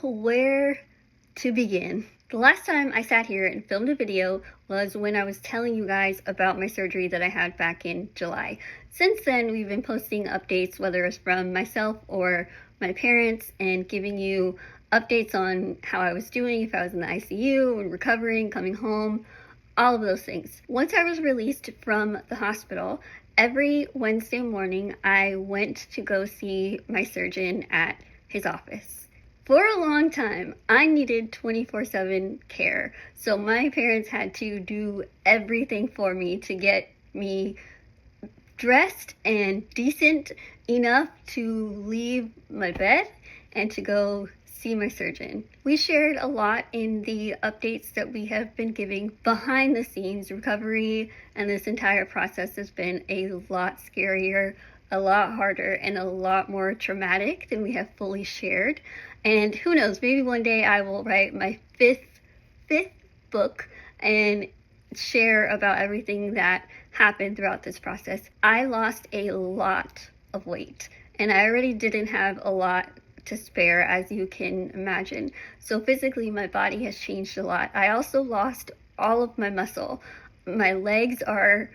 Where to begin? The last time I sat here and filmed a video was when I was telling you guys about my surgery that I had back in July. Since then, we've been posting updates, whether it's from myself or my parents, and giving you updates on how I was doing, if I was in the ICU and recovering, coming home, all of those things. Once I was released from the hospital, every Wednesday morning I went to go see my surgeon at his office. For a long time, I needed 24/7 care, so my parents had to do everything for me to get me dressed and decent enough to leave my bed and to go see my surgeon. We shared a lot in the updates that we have been giving behind the scenes. Recovery and this entire process has been a lot scarier, a lot harder, and a lot more traumatic than we have fully shared. And who knows, maybe one day I will write my fifth book and share about everything that happened throughout this process. I lost a lot of weight, and I already didn't have a lot to spare, as you can imagine. So physically, my body has changed a lot. I also lost all of my muscle. My legs are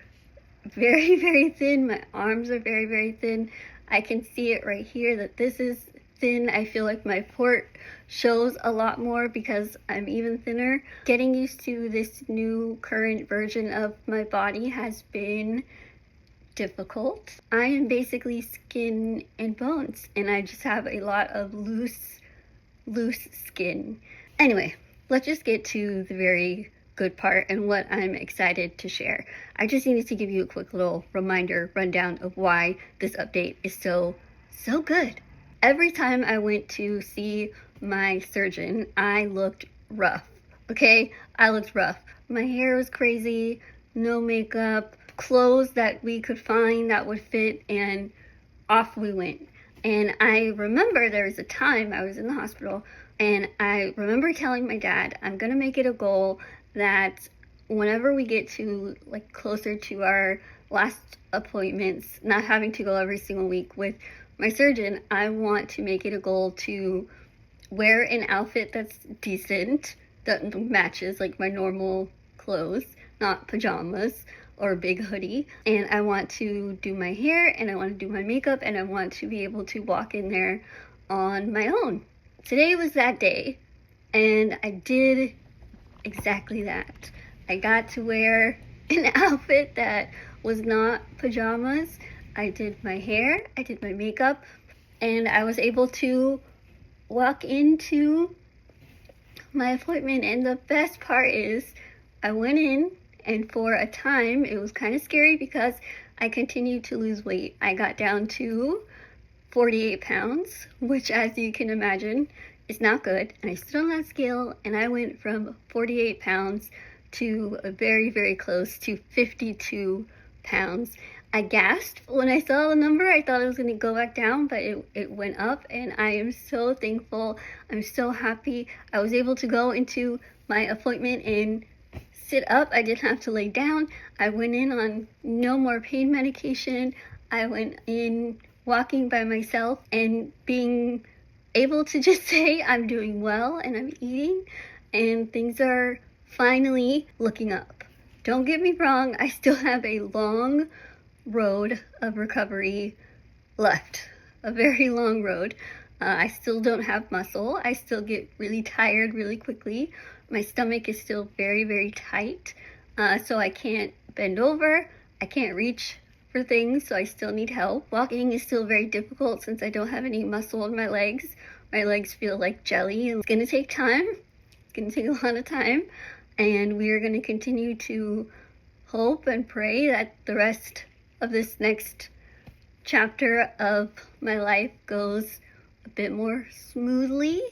very, very thin. My arms are very, very thin. I can see it right here that this is thin. I feel like my port shows a lot more because I'm even thinner. Getting used to this new current version of my body has been difficult. I am basically skin and bones, and I just have a lot of loose skin. Anyway, let's just get to the very good part and what I'm excited to share. I just needed to give you a quick little rundown of why this update is so good. Every time I went to see my surgeon, I looked rough, okay? I looked rough. My hair was crazy, no makeup, clothes that we could find that would fit, and off we went. And I remember there was a time I was in the hospital, and I remember telling my dad, I'm gonna make it a goal that whenever we get to like closer to our last appointments, not having to go every single week with my surgeon, I want to make it a goal to wear an outfit that's decent, that matches like my normal clothes, not pajamas or a big hoodie. And I want to do my hair, and I want to do my makeup, and I want to be able to walk in there on my own. Today was that day, and I did exactly that. I got to wear an outfit that was not pajamas. I did my hair, I did my makeup, and I was able to walk into my appointment. And the best part is I went in, and for a time it was kind of scary because I continued to lose weight. I got down to 48 pounds, which, as you can imagine, is not good. And I stood on that scale, and I went from 48 pounds to very, very close to 52 pounds. I gasped when I saw the number. I thought it was going to go back down, but it went up, and I am so thankful. I'm so happy. I was able to go into my appointment and sit up. I didn't have to lay down. I went in on no more pain medication. I went in walking by myself and being able to just say I'm doing well and I'm eating, and things are finally looking up. Don't get me wrong, I still have a long road of recovery left, a very long road. I still don't have muscle. I still get really tired really quickly. My stomach is still very, very tight, so I can't bend over. I can't reach for things, so I still need help. Walking is still very difficult since I don't have any muscle in my legs. My legs feel like jelly, and it's gonna take time. It's gonna take a lot of time, and we are gonna continue to hope and pray that the rest of this next chapter of my life goes a bit more smoothly.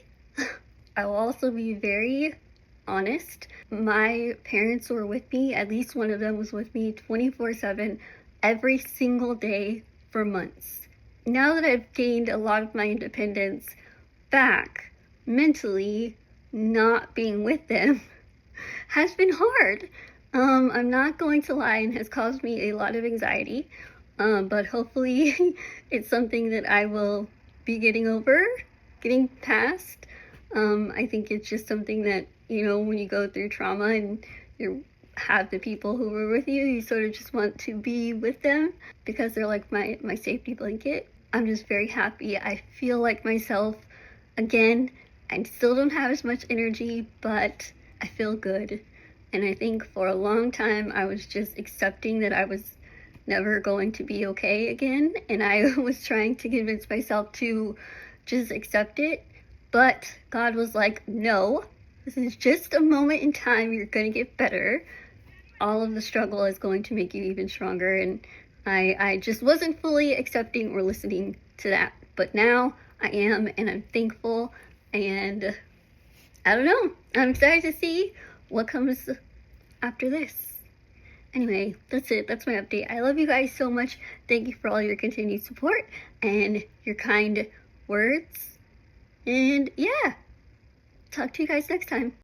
I will also be very honest. My parents were with me, at least one of them was with me 24/7 every single day for months. Now that I've gained a lot of my independence back, mentally, not being with them has been hard. I'm not going to lie, and has caused me a lot of anxiety, but hopefully it's something that I will be getting past. I think it's just something that, you know, when you go through trauma and you have the people who were with you, you sort of just want to be with them because they're like my safety blanket. I'm just very happy. I feel like myself again. I still don't have as much energy, but I feel good. And I think for a long time I was just accepting that I was never going to be okay again, and I was trying to convince myself to just accept it. But God was like, no, this is just a moment in time. You're going to get better. All of the struggle is going to make you even stronger. And I just wasn't fully accepting or listening to that. But now I am, and I'm thankful. And I don't know. I'm excited to see what comes after this. Anyway, that's it. That's my update. I love you guys so much. Thank you for all your continued support and your kind words. And yeah, talk to you guys next time.